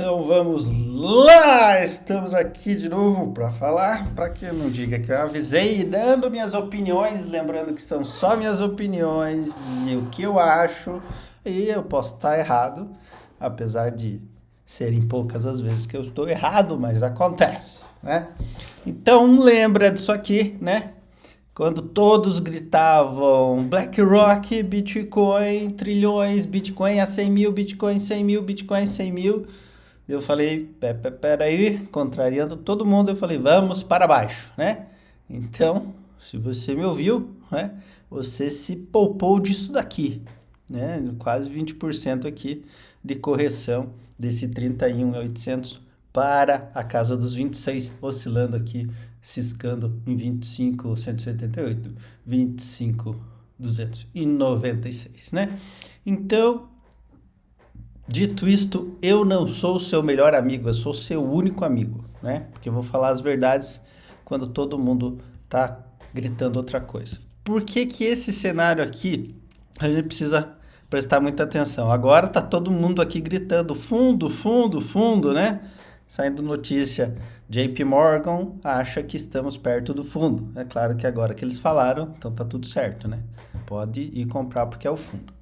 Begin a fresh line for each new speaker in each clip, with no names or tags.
Então vamos lá! Estamos aqui de novo para falar, para que não diga que eu avisei, dando minhas opiniões, lembrando que são só minhas opiniões e o que eu acho, e eu posso estar errado, apesar de serem poucas as vezes que eu estou errado, mas acontece, né? Então lembra disso aqui, né? Quando todos gritavam BlackRock, Bitcoin, trilhões, Bitcoin a 100 mil, Bitcoin 100 mil, Bitcoin 100 mil. Eu falei, peraí, contrariando todo mundo, eu falei, vamos para baixo, né? Então, se você me ouviu, né? Você se poupou disso daqui, né? Quase 20% aqui de correção desse 31.800 para a casa dos 26, oscilando aqui, ciscando em 25.178, 25.296, né? Então, dito isto, eu não sou o seu melhor amigo, eu sou o seu único amigo, né? Porque eu vou falar as verdades quando todo mundo tá gritando outra coisa. Por que que esse cenário aqui a gente precisa prestar muita atenção? Agora tá todo mundo aqui gritando fundo, fundo, fundo, né? Saindo notícia, JP Morgan acha que estamos perto do fundo. É claro que agora que eles falaram, então tá tudo certo, né? Pode ir comprar porque é o fundo.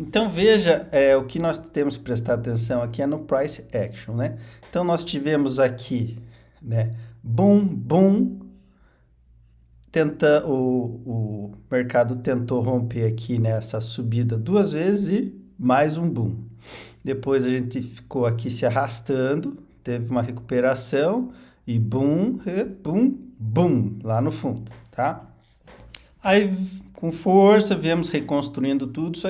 Então veja, o que nós temos que prestar atenção aqui é no price action, né? Então nós tivemos aqui, né? Boom, boom, o mercado tentou romper aqui nessa subida duas vezes e mais um boom. Depois a gente ficou aqui se arrastando, teve uma recuperação e boom, boom, boom lá no fundo, tá? Aí, com força, viemos reconstruindo tudo isso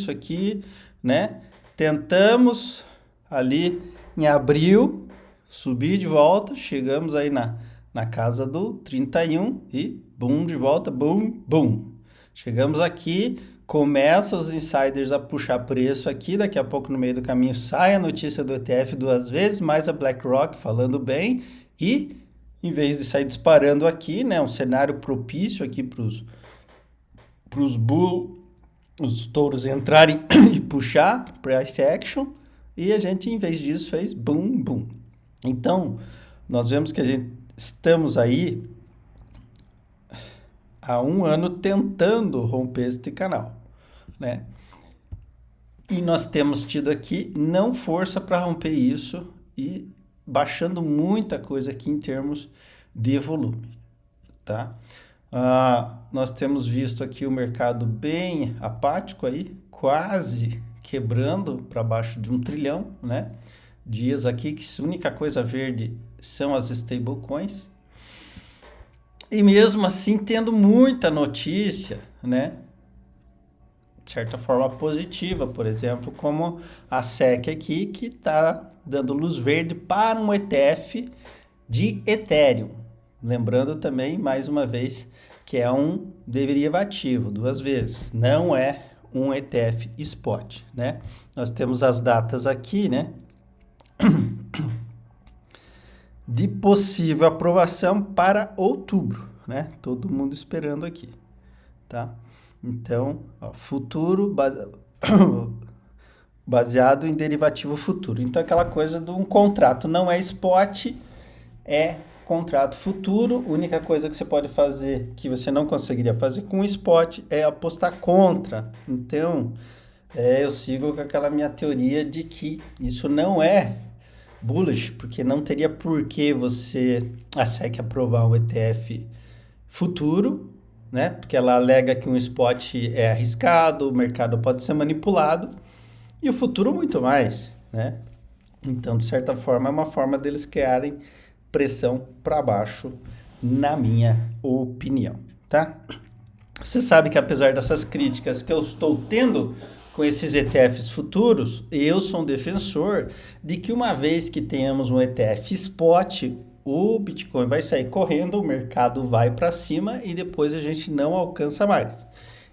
aqui, né? Tentamos ali em abril subir de volta, chegamos aí na casa do 31 e boom de volta, boom, boom. Chegamos aqui, começa os insiders a puxar preço aqui, daqui a pouco no meio do caminho sai a notícia do ETF duas vezes, mais a BlackRock falando bem e em vez de sair disparando aqui, né, um cenário propício aqui para os touros entrarem e puxar price action, e a gente em vez disso fez boom, boom. Então, nós vemos que a gente estamos aí há um ano tentando romper este canal, né? E nós temos tido aqui não força para romper isso e baixando muita coisa aqui em termos de volume, tá? Nós temos visto aqui o mercado bem apático aí, quase quebrando para baixo de 1 trilhão, né? Dias aqui que a única coisa verde são as stablecoins. E mesmo assim tendo muita notícia, né? De certa forma positiva, por exemplo, como a SEC aqui, que está dando luz verde para um ETF de Ethereum. Lembrando também, mais uma vez, que é um derivativo, duas vezes, não é um ETF spot, né? Nós temos as datas aqui, né? De possível aprovação para outubro, né? Todo mundo esperando aqui, tá? Então, ó, futuro baseado em derivativo futuro. Então, aquela coisa de um contrato não é spot, é contrato futuro. A única coisa que você pode fazer que você não conseguiria fazer com o spot é apostar contra. Então, eu sigo com aquela minha teoria de que isso não é bullish, porque não teria por que a SEC aprovar um ETF futuro, né? Porque ela alega que um spot é arriscado, o mercado pode ser manipulado, e o futuro muito mais, né? Então, de certa forma, é uma forma deles criarem pressão para baixo, na minha opinião, tá? Você sabe que apesar dessas críticas que eu estou tendo com esses ETFs futuros, eu sou um defensor de que uma vez que tenhamos um ETF spot, o Bitcoin vai sair correndo, o mercado vai para cima e depois a gente não alcança mais.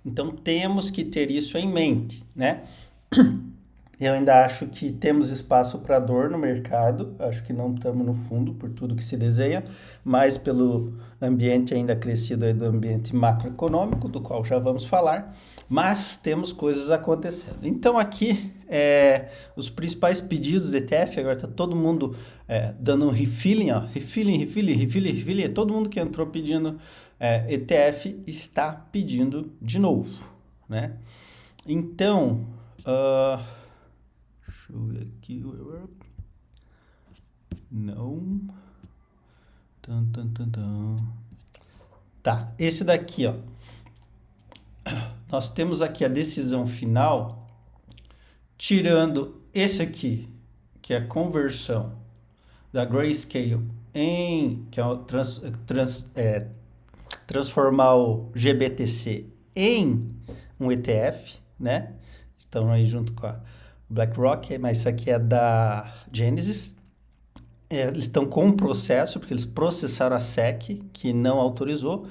Então temos que ter isso em mente, né? Eu ainda acho que temos espaço para dor no mercado, acho que não estamos no fundo por tudo que se desenha, mas pelo ambiente ainda crescido aí do ambiente macroeconômico, do qual já vamos falar, mas temos coisas acontecendo. Então aqui, os principais pedidos de ETF, agora está todo mundo dando um refilling, ó, refilling, todo mundo que entrou pedindo ETF está pedindo de novo, né? Então, deixa eu ver aqui. Não. Tá, esse daqui, ó. Nós temos aqui a decisão final, tirando esse aqui, que é a conversão da Grayscale que é o transformar o GBTC em um ETF, né? Estão aí junto com a BlackRock, mas isso aqui é da Genesis. Eles estão com um processo, porque eles processaram a SEC, que não autorizou,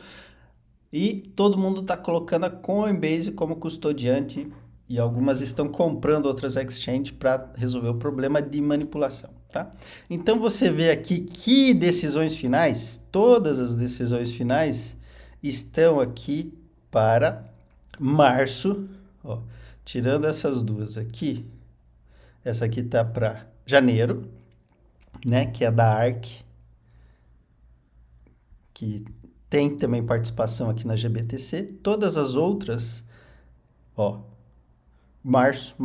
e todo mundo está colocando a Coinbase como custodiante, e algumas estão comprando outras exchanges para resolver o problema de manipulação, tá? Então você vê aqui que decisões finais, todas as decisões finais estão aqui para março, ó, tirando essas duas aqui, essa aqui tá para janeiro, né, que é da ARK, que tem também participação aqui na GBTC. Todas as outras, ó, março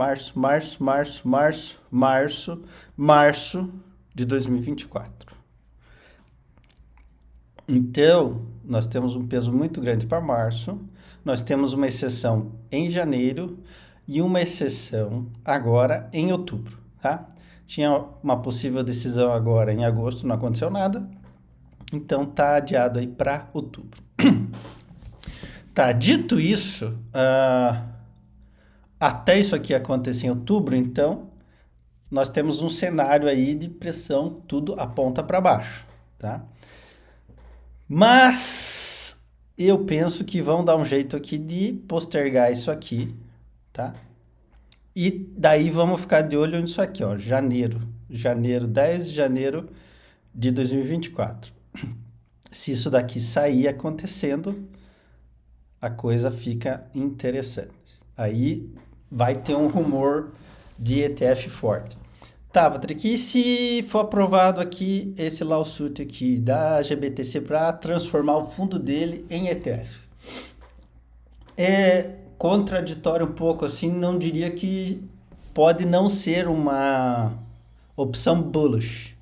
de 2024. Então, nós temos um peso muito grande para março, nós temos uma exceção em janeiro e uma exceção agora em outubro, tá? Tinha uma possível decisão agora em agosto, não aconteceu nada, então tá adiado aí para outubro. Tá, dito isso, até isso aqui acontecer em outubro, então, nós temos um cenário aí de pressão, tudo aponta para baixo, tá? Mas eu penso que vão dar um jeito aqui de postergar isso aqui, tá? E daí vamos ficar de olho nisso aqui, ó, janeiro, 10 de janeiro de 2024. Se isso daqui sair acontecendo, a coisa fica interessante. Aí vai ter um rumor de ETF forte. Tá, Patrick, e se for aprovado aqui esse lawsuit aqui da GBTC para transformar o fundo dele em ETF? É contraditório um pouco, assim, não diria que pode não ser uma opção bullish.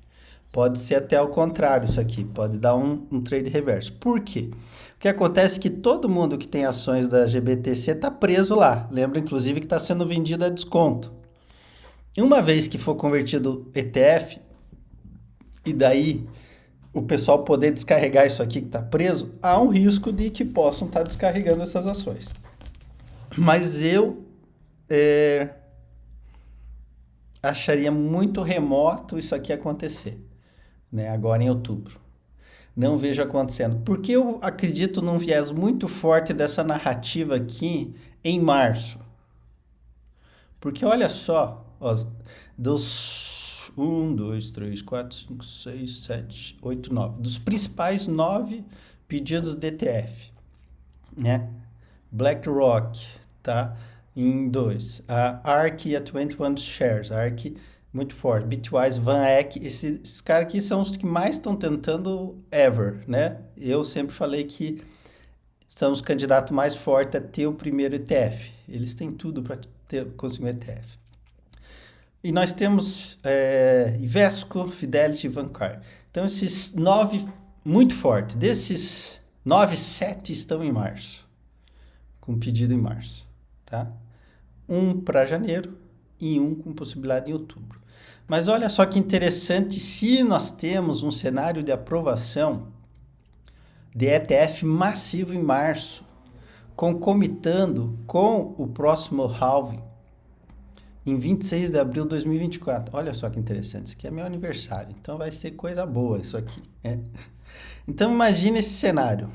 Pode ser até ao contrário isso aqui, pode dar um trade reverso. Por quê? O que acontece é que todo mundo que tem ações da GBTC está preso lá. Lembra, inclusive, que está sendo vendido a desconto. E uma vez que for convertido ETF, e daí o pessoal poder descarregar isso aqui que está preso, há um risco de que possam estar descarregando essas ações. Mas eu acharia muito remoto isso aqui acontecer, né? Agora em outubro. Não vejo acontecendo. Porque eu acredito num viés muito forte dessa narrativa aqui em março. Porque olha só, ó, dos 1, 2, 3, 4, 5, 6, 7, 8, 9. Dos principais 9 pedidos de ETF, né? BlackRock, tá? Em 2. A ARK e a 21 Shares. A ARK muito forte. Bitwise, VanEck, esses caras aqui são os que mais estão tentando ever, né? Eu sempre falei que são os candidatos mais fortes a ter o primeiro ETF. Eles têm tudo para conseguir um ETF. E nós temos Invesco, Fidelity e Vanguard. Então, esses 9 muito fortes. Desses 9, 7 estão em março. Com pedido em março, tá? Um para janeiro e um com possibilidade em outubro. Mas olha só que interessante, se nós temos um cenário de aprovação de ETF massivo em março, concomitando com o próximo halving, em 26 de abril de 2024. Olha só que interessante, isso aqui é meu aniversário, então vai ser coisa boa isso aqui, né? Então imagine esse cenário.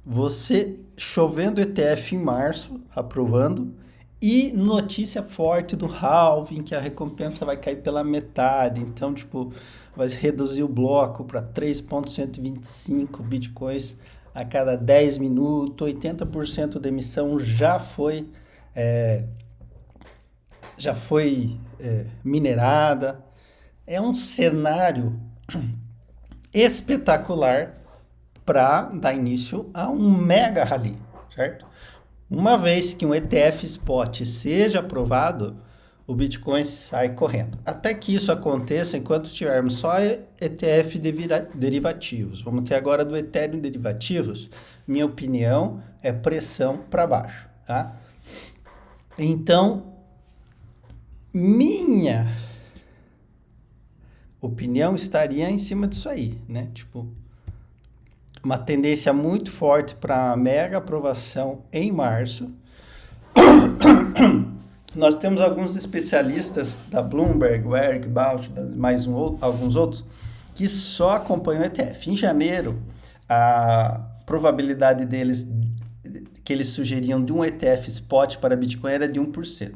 Você chovendo ETF em março, aprovando, E notícia forte do halving, que a recompensa vai cair pela metade. Então, tipo, vai reduzir o bloco para 3,125 bitcoins a cada 10 minutos. 80% da emissão é, já foi minerada. É um cenário espetacular para dar início a um mega rally, certo? Uma vez que um ETF Spot seja aprovado, o Bitcoin sai correndo. Até que isso aconteça, enquanto tivermos só ETF derivativos. Vamos ter agora do Ethereum derivativos. Minha opinião é pressão para baixo, tá? Então, minha opinião estaria em cima disso aí, né? Tipo, uma tendência muito forte para mega aprovação em março. Nós temos alguns especialistas da Bloomberg, o Eric Bauch, alguns outros, que só acompanham o ETF. Em janeiro, a probabilidade deles, que eles sugeriam de um ETF spot para Bitcoin era de 1%.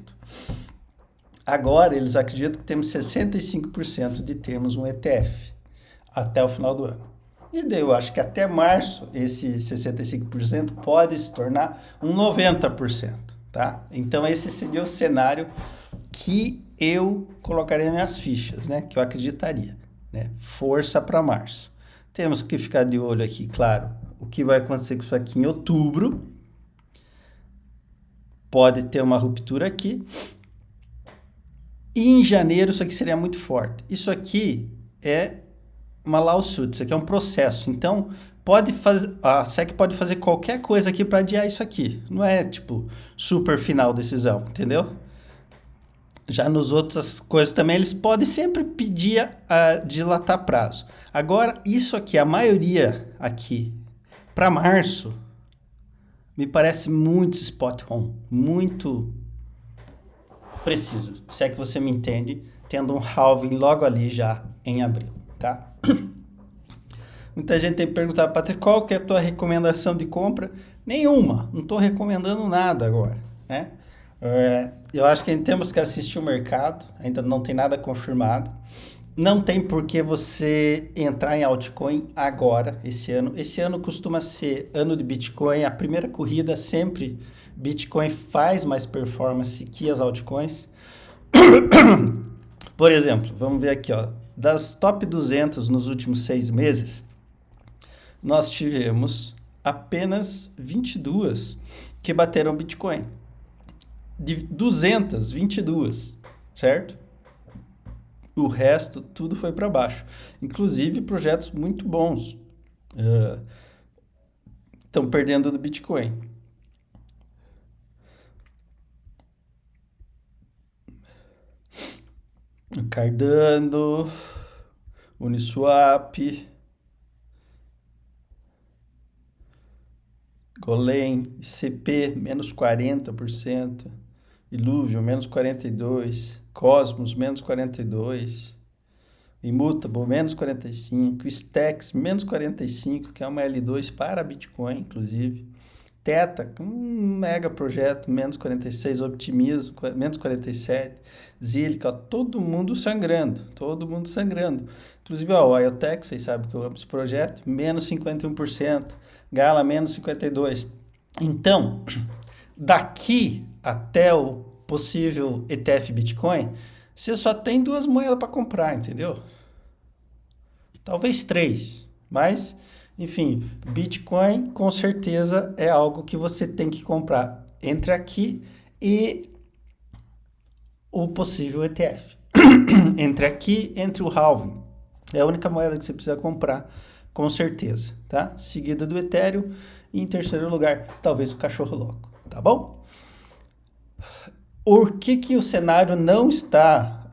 Agora, eles acreditam que temos 65% de termos um ETF até o final do ano. E daí eu acho que até março, esse 65% pode se tornar um 90%, tá? Então, esse seria o cenário que eu colocaria nas minhas fichas, né? Que eu acreditaria, né? Força para março. Temos que ficar de olho aqui, claro, o que vai acontecer com isso aqui em outubro. Pode ter uma ruptura aqui. E em janeiro, isso aqui seria muito forte. Isso aqui é uma lawsuit, isso aqui é um processo. Então, a SEC pode fazer qualquer coisa aqui para adiar isso aqui. Não é, tipo, super final decisão, entendeu? Já nos outras coisas também, eles podem sempre pedir a dilatar prazo. Agora, isso aqui, a maioria aqui, para março, me parece muito spot on, muito preciso, se é que você me entende, tendo um halving logo ali já em abril, tá? Muita gente tem perguntado, Patrick, qual que é a tua recomendação de compra? Nenhuma, não estou recomendando nada agora, né? Eu acho que temos que assistir o mercado, ainda não tem nada confirmado. Não tem por que você entrar em altcoin agora, esse ano. Esse ano costuma ser ano de Bitcoin, a primeira corrida sempre Bitcoin faz mais performance que as altcoins. Por exemplo, vamos ver aqui, ó, das top 200 nos últimos 6 meses, nós tivemos apenas 22 que bateram Bitcoin. De 200, 22, certo? O resto, tudo foi para baixo. Inclusive, projetos muito bons estão perdendo do Bitcoin. Cardano, Uniswap, Golem, ICP, menos 40%, Illuvium, menos 42%, Cosmos, menos 42%, Immutable, menos 45%, Stacks, menos 45%, que é uma L2 para Bitcoin, inclusive. Theta, um mega projeto, menos 46%, Optimismo, menos 47%, Zilliqa, todo mundo sangrando. Inclusive, ó, o IoTech, vocês sabem que eu amo esse projeto, menos 51%, Gala, menos 52%. Então, daqui até o possível ETF Bitcoin, você só tem 2 moedas para comprar, entendeu? Talvez 3, mas, enfim, Bitcoin com certeza é algo que você tem que comprar entre aqui e o possível ETF. Entre o halving. É a única moeda que você precisa comprar, com certeza, tá? Seguida do Ethereum e em terceiro lugar, talvez o cachorro louco, tá bom? Por que o cenário não está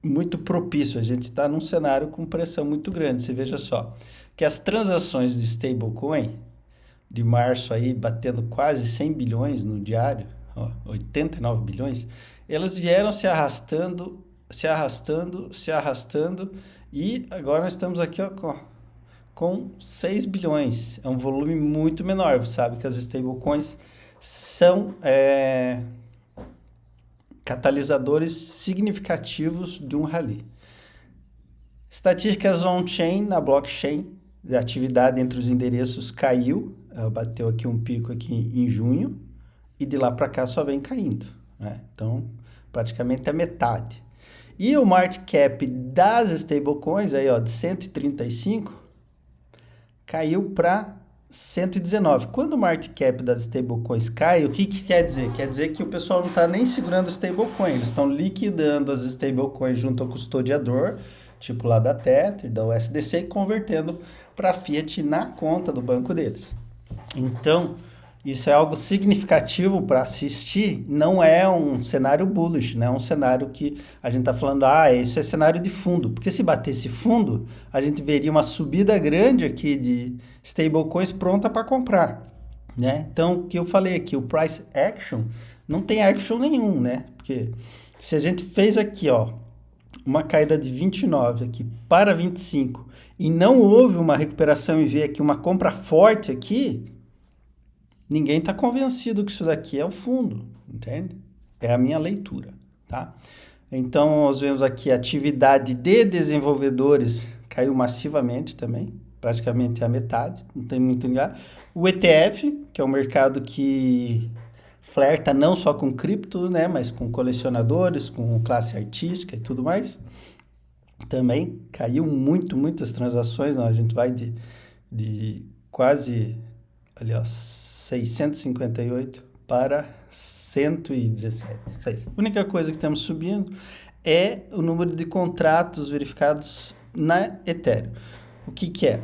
muito propício? A gente está num cenário com pressão muito grande. Você veja só, que as transações de stablecoin de março aí, batendo quase 100 bilhões no diário, ó, 89 bilhões, elas vieram se arrastando, e agora nós estamos aqui, ó, com 6 bilhões. É um volume muito menor. Você sabe que as stablecoins são catalisadores significativos de um rally. Estatísticas on-chain, na blockchain, a atividade entre os endereços caiu, bateu aqui um pico aqui em junho, e de lá para cá só vem caindo, né? Então, praticamente a metade. E o market cap das stablecoins, aí, ó, de 135, caiu para 119. Quando o market cap das stablecoins cai, o que quer dizer? Quer dizer que o pessoal não está nem segurando stablecoins, eles estão liquidando as stablecoins junto ao custodiador, tipo lá da Tether, da USDC, e convertendo para Fiat na conta do banco deles. Então, isso é algo significativo para assistir, não é um cenário bullish, não é um cenário que a gente está falando, isso é cenário de fundo, porque se batesse fundo, a gente veria uma subida grande aqui de stablecoins pronta para comprar, né? Então, o que eu falei aqui, o price action, não tem action nenhum, né? Porque se a gente fez aqui, ó, uma queda de 29 aqui para 25 e não houve uma recuperação e veio aqui uma compra forte aqui, ninguém está convencido que isso daqui é o fundo, entende? É a minha leitura, tá? Então, nós vemos aqui a atividade de desenvolvedores caiu massivamente também, praticamente a metade, não tem muito lugar. O ETF, que é um mercado que flerta não só com cripto, né, mas com colecionadores, com classe artística e tudo mais, também caiu muitas transações, a gente vai de quase, ali ó, 658 para 117. A única coisa que estamos subindo é o número de contratos verificados na Ethereum. O que é?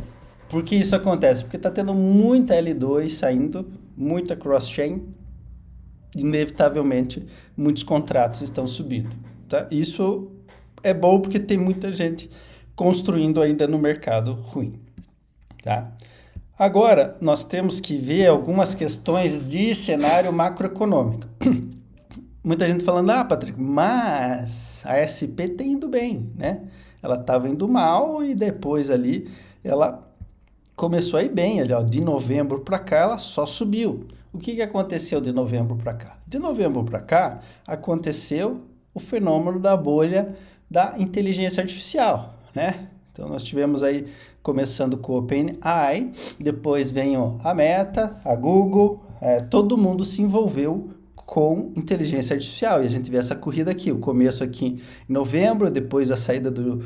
Por que isso acontece? Porque está tendo muita L2 saindo, muita cross-chain, inevitavelmente muitos contratos estão subindo. Tá? Isso é bom porque tem muita gente construindo ainda no mercado ruim. Tá? Agora, nós temos que ver algumas questões de cenário macroeconômico. Muita gente falando, Patrick, mas a SP está indo bem, né? Ela estava indo mal e depois ali ela começou a ir bem. Ali, ó, de novembro para cá ela só subiu. O que aconteceu de novembro para cá? De novembro para cá aconteceu o fenômeno da bolha da inteligência artificial, né? Então, nós tivemos aí, começando com o OpenAI, depois vem a Meta, a Google, todo mundo se envolveu com inteligência artificial. E a gente vê essa corrida aqui, o começo aqui em novembro, depois a saída do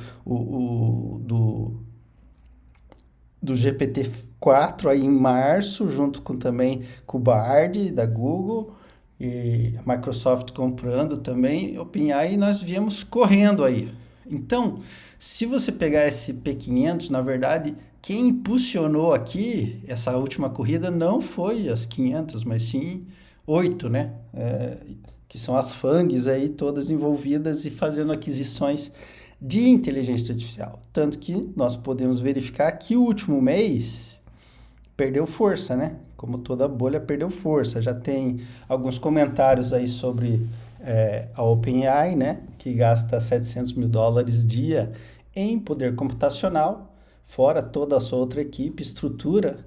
GPT-4 aí em março, junto com também com o Bard da Google, e a Microsoft comprando também, OpenAI, e nós viemos correndo aí. Então, se você pegar esse P500, na verdade, quem impulsionou aqui essa última corrida não foi as 500, mas sim 8, né? Que são as FANGs aí, todas envolvidas e fazendo aquisições de inteligência artificial. Tanto que nós podemos verificar que o último mês perdeu força, né? Como toda bolha perdeu força. Já tem alguns comentários aí sobre a OpenAI, né? Que gasta $700 mil dia em poder computacional, fora toda a sua outra equipe, estrutura,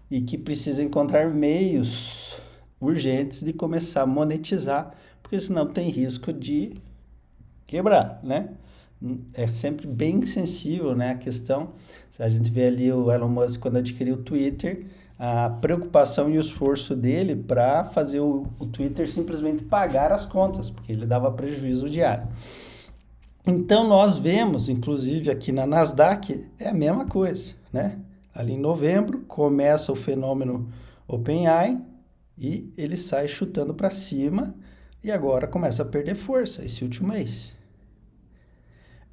e que precisa encontrar meios urgentes de começar a monetizar, porque senão tem risco de quebrar, né? É sempre bem sensível, né, a questão. Se a gente vê ali o Elon Musk quando adquiriu o Twitter, a preocupação e o esforço dele para fazer o Twitter simplesmente pagar as contas, porque ele dava prejuízo diário. Então, nós vemos, inclusive aqui na Nasdaq, é a mesma coisa, né? Ali em novembro, começa o fenômeno OpenAI e ele sai chutando para cima e agora começa a perder força esse último mês.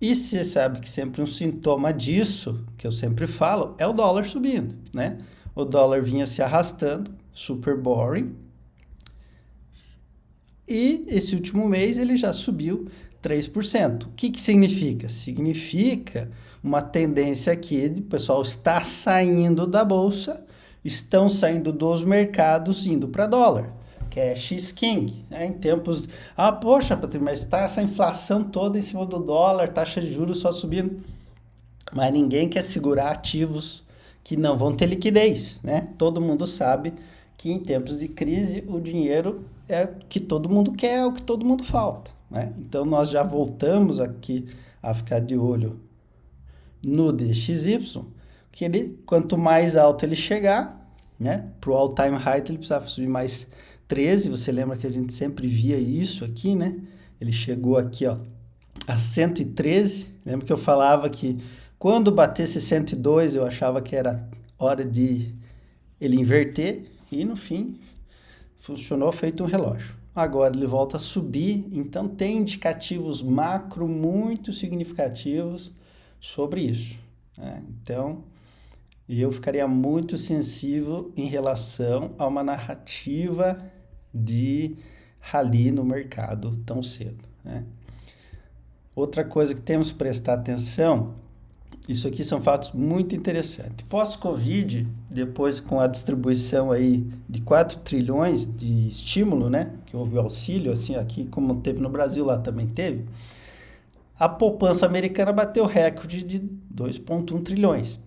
E você sabe que sempre um sintoma disso, que eu sempre falo, é o dólar subindo, né? O dólar vinha se arrastando, super boring, e esse último mês ele já subiu 3%. O que significa? Significa uma tendência aqui de o pessoal está saindo da bolsa, estão saindo dos mercados indo para dólar. Cash is king, né? Em tempos, poxa, Patrícia, mas está essa inflação toda em cima do dólar, taxa de juros só subindo, mas ninguém quer segurar ativos que não vão ter liquidez, né? Todo mundo sabe que em tempos de crise o dinheiro é o que todo mundo quer, é o que todo mundo falta, né? Então nós já voltamos aqui a ficar de olho no DXY, que ele, quanto mais alto ele chegar, né, para o all-time high ele precisava subir mais 13, você lembra que a gente sempre via isso aqui, né? Ele chegou aqui, ó, a 113, lembra que eu falava que quando batesse 102 eu achava que era hora de ele inverter, e no fim funcionou feito um relógio. Agora ele volta a subir, então tem indicativos macro muito significativos sobre isso, né? Então, eu ficaria muito sensível em relação a uma narrativa de rally no mercado tão cedo, né? Outra coisa que temos que prestar atenção, isso aqui são fatos muito interessantes. Pós-Covid, depois com a distribuição aí de 4 trilhões de estímulo, né? Que houve o auxílio, assim, aqui como teve no Brasil, lá também teve. A poupança americana bateu recorde de 2,1 trilhões.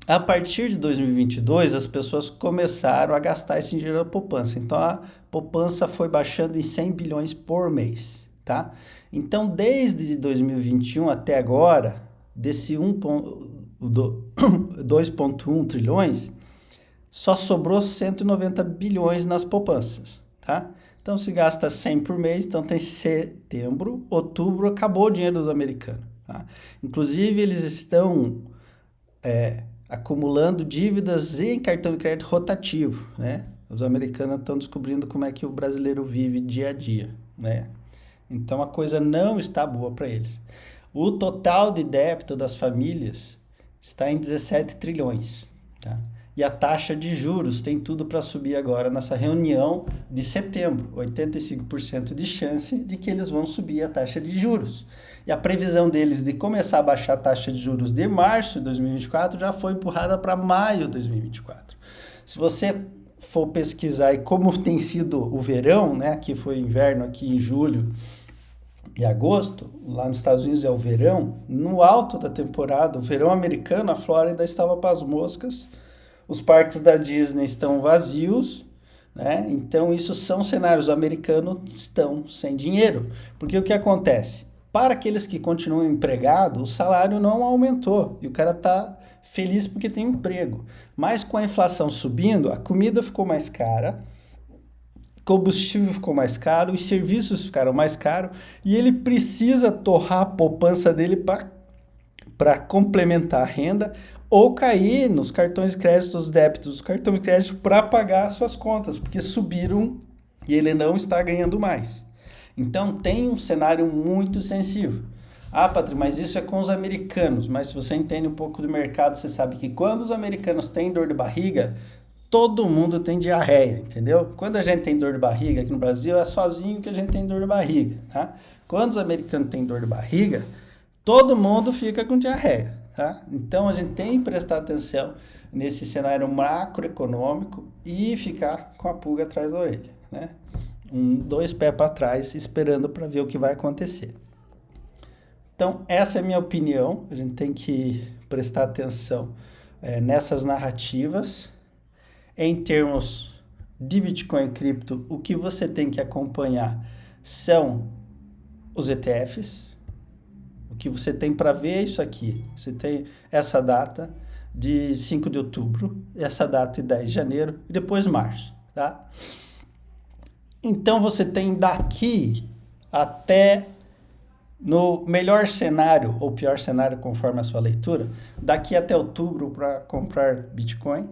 A partir de 2022, as pessoas começaram a gastar esse dinheiro na poupança. Então, a poupança foi baixando em 100 bilhões por mês, tá? Então, desde 2021 até agora, desse 2,1 trilhões, só sobrou 190 bilhões nas poupanças, tá? Então, se gasta 100 por mês, então tem setembro, outubro, acabou o dinheiro dos americanos, tá? Inclusive, eles estão acumulando dívidas em cartão de crédito rotativo, né? Os americanos estão descobrindo como é que o brasileiro vive dia a dia, né? Então, a coisa não está boa para eles. O total de débito das famílias está em 17 trilhões, tá? E a taxa de juros tem tudo para subir agora nessa reunião de setembro. 85% de chance de que eles vão subir a taxa de juros. E a previsão deles de começar a baixar a taxa de juros de março de 2024 já foi empurrada para maio de 2024. Se você for pesquisar e como tem sido o verão, né, que foi inverno aqui em julho e agosto, lá nos Estados Unidos é o verão, no alto da temporada, o verão americano, a Flórida estava para as moscas, os parques da Disney estão vazios, né? Então isso são cenários americanos que estão sem dinheiro, porque o que acontece? Para aqueles que continuam empregados, o salário não aumentou e o cara está feliz porque tem emprego, mas com a inflação subindo, a comida ficou mais cara, combustível ficou mais caro, os serviços ficaram mais caros e ele precisa torrar a poupança dele para complementar a renda ou cair nos cartões de crédito, os débitos dos cartões de crédito para pagar suas contas, porque subiram e ele não está ganhando mais. Então tem um cenário muito sensível. Ah, Patrícia, mas isso é com os americanos, mas se você entende um pouco do mercado, você sabe que quando os americanos têm dor de barriga, todo mundo tem diarreia, entendeu? Quando a gente tem dor de barriga aqui no Brasil, é sozinho que a gente tem dor de barriga, tá? Quando os americanos têm dor de barriga, todo mundo fica com diarreia, tá? Então a gente tem que prestar atenção nesse cenário macroeconômico e ficar com a pulga atrás da orelha, né? 2 pés para trás, esperando para ver o que vai acontecer. Então, essa é a minha opinião. A gente tem que prestar atenção nessas narrativas. Em termos de Bitcoin e cripto, o que você tem que acompanhar são os ETFs. O que você tem para ver é isso aqui. Você tem essa data de 5 de outubro, essa data de 10 de janeiro e depois março, tá? Então, você tem daqui até, no melhor cenário ou pior cenário, conforme a sua leitura, daqui até outubro para comprar Bitcoin,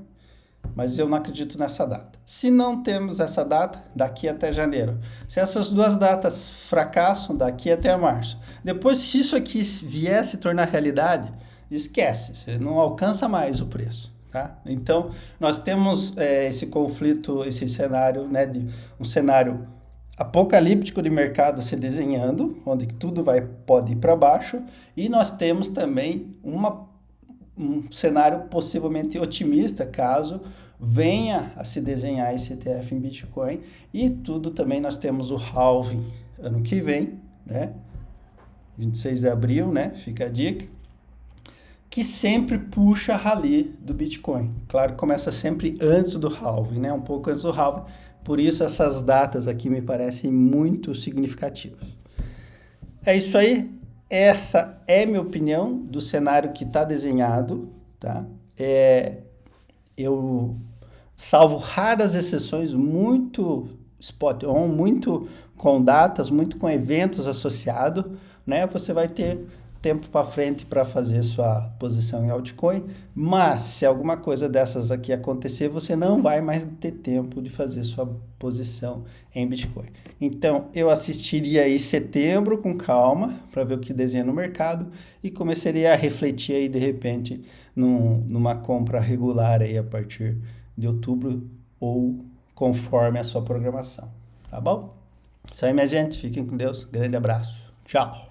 mas eu não acredito nessa data. Se não temos essa data, daqui até janeiro. Se essas 2 datas fracassam, daqui até março. Depois, se isso aqui vier se tornar realidade, esquece, você não alcança mais o preço. Tá? Então, nós temos esse conflito, esse cenário, né, de um cenário apocalíptico de mercado se desenhando, onde tudo pode ir para baixo, e nós temos também um cenário possivelmente otimista, caso venha a se desenhar esse ETF em Bitcoin, e tudo também nós temos o halving ano que vem, né, 26 de abril, né, fica a dica. que sempre puxa a rally do Bitcoin. Claro que começa sempre antes do halving, né? Um pouco antes do halving. Por isso essas datas aqui me parecem muito significativas. É isso aí. Essa é minha opinião do cenário que está desenhado, tá? Eu, salvo raras exceções, muito spot on, muito com datas, muito com eventos associados, né? Você vai ter tempo para frente para fazer sua posição em altcoin, mas se alguma coisa dessas aqui acontecer, você não vai mais ter tempo de fazer sua posição em Bitcoin. Então, eu assistiria aí setembro com calma para ver o que desenha no mercado e começaria a refletir aí de repente numa compra regular aí a partir de outubro ou conforme a sua programação, tá bom? Isso aí, minha gente, fiquem com Deus, grande abraço, tchau!